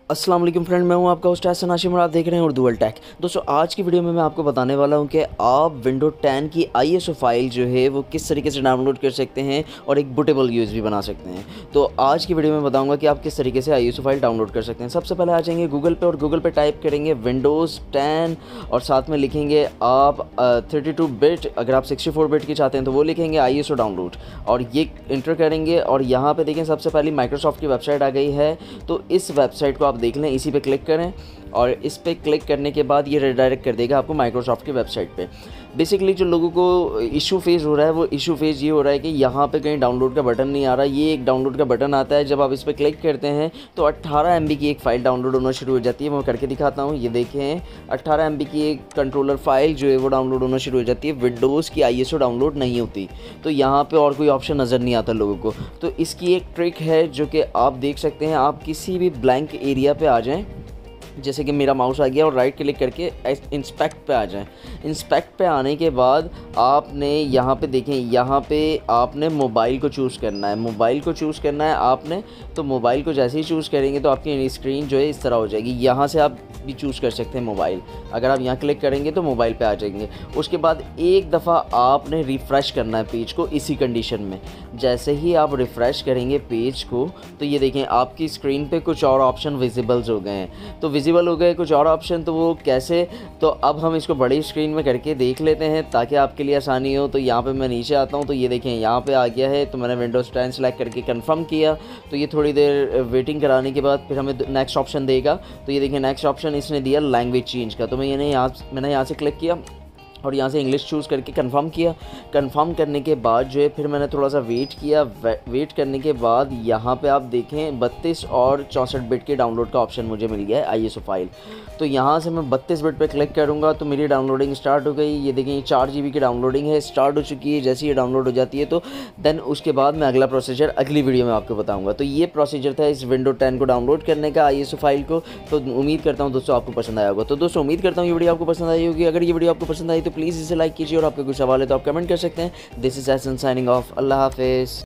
अस्सलाम वालेकुम फ्रेंड, मैं हूं आपका होस्ट हसन हाशिम और आप देख रहे हैं उर्दू वर्ल्ड टेक। दोस्तों आज की वीडियो में मैं आपको बताने वाला हूं कि आप विंडो 10 की ISO फाइल जो है वो किस तरीके से डाउनलोड कर सकते हैं और एक बूटेबल USB बना सकते हैं। तो आज की वीडियो में बताऊंगा कि आप किस तरीके से ISO फाइल डाउनलोड कर सकते हैं। सबसे पहले आ जाएंगे गूगल पे और गूगल पे टाइप करेंगे विंडोज़ 10 और साथ में लिखेंगे आप 32 बिट, अगर आप 64 बिट की चाहते हैं तो वो लिखेंगे ISO डाउनलोड और ये इंटर करेंगे। और यहाँ पे देखें सबसे पहले माइक्रोसॉफ्ट की वेबसाइट आ गई है, तो इस वेबसाइट को आप देख लें, इसी पे क्लिक करें और इस पे क्लिक करने के बाद ये रिडायरेक्ट कर देगा आपको माइक्रोसॉफ्ट की वेबसाइट पे। बेसिकली जो लोगों को इशू फेस हो रहा है वो इशू फेस ये हो रहा है कि यहाँ पे कहीं डाउनलोड का बटन नहीं आ रहा। ये एक डाउनलोड का बटन आता है, जब आप इस पर क्लिक करते हैं तो 18 MB की एक फ़ाइल डाउनलोड होना शुरू हो जाती है। मैं करके दिखाता हूँ, ये देखें 18 MB की एक कंट्रोलर फाइल जो है वो डाउनलोड होना शुरू हो जाती है। विंडोज़ की ISO डाउनलोड नहीं होती, तो यहाँ पर और कोई ऑप्शन नज़र नहीं आता लोगों को। तो इसकी एक ट्रिक है जो कि आप देख सकते हैं, आप किसी भी ब्लैंक एरिया पे आ जाएं, जैसे कि मेरा माउस आ गया और राइट क्लिक करके इंस्पेक्ट पे आ जाएं। इंस्पेक्ट पे आने के बाद आपने यहाँ पे देखें, यहाँ पे आपने मोबाइल को चूज़ करना है। मोबाइल को चूज़ करना है आपने, तो मोबाइल को जैसे ही चूज़ करेंगे तो आपकी स्क्रीन जो है इस तरह हो जाएगी। यहाँ से आप भी चूज़ कर सकते हैं मोबाइल, अगर आप यहाँ क्लिक करेंगे तो मोबाइल पे आ जाएंगे। उसके बाद एक दफ़ा आपने रिफ़्रेश करना है पेज को इसी कंडीशन में। जैसे ही आप रिफ़्रेश करेंगे पेज को तो ये देखें आपकी स्क्रीन पे कुछ और ऑप्शन विजिबल्स हो गए हैं। तो विजिबल हो गए कुछ और ऑप्शन, तो वो कैसे, तो अब हम इसको बड़ी स्क्रीन में करके देख लेते हैं ताकि आपके लिए आसानी हो। तो यहाँ पे मैं नीचे आता हूँ, तो ये देखें यहाँ पे आ गया है। तो मैंने विंडोज़ 10 सेलेक्ट करके कंफर्म किया, तो ये थोड़ी देर वेटिंग कराने के बाद फिर हमें नेक्स्ट ऑप्शन देगा। तो ये देखें नेक्स्ट ऑप्शन इसने दिया लैंग्वेज चेंज का। तो मैंने यहाँ से क्लिक किया और यहाँ से इंग्लिश चूज़ करके कंफर्म किया। कंफर्म करने के बाद जो है फिर मैंने थोड़ा सा वेट किया। वेट करने के बाद यहाँ पे आप देखें 32 और 64 बिट के डाउनलोड का ऑप्शन मुझे मिल गया है ISO फाइल। तो यहाँ से मैं 32 बिट पे क्लिक करूँगा तो मेरी डाउनलोडिंग स्टार्ट हो गई। ये देखें 4 GB की डाउनलोडिंग है, स्टार्ट हो चुकी है। जैसे ये डाउनलोड हो जाती है तो देन उसके बाद मैं अगला प्रोसीजर अगली वीडियो में आपको बताऊँगा। तो ये प्रोसीजर था इस विंडो 10 को डाउनलोड करने का, ISO फाइल को। तो उम्मीद करता हूँ दोस्तों आपको पसंद आया होगा। तो दोस्तों उम्मीद करता हूँ ये वीडियो आपको पसंद आई होगी। अगर ये वीडियो आपको पसंद आई तो प्लीज़ इसे लाइक कीजिए और आपके कुछ सवाल है तो आप कमेंट कर सकते हैं। This is Hasan signing off. अल्लाह हाफिज़।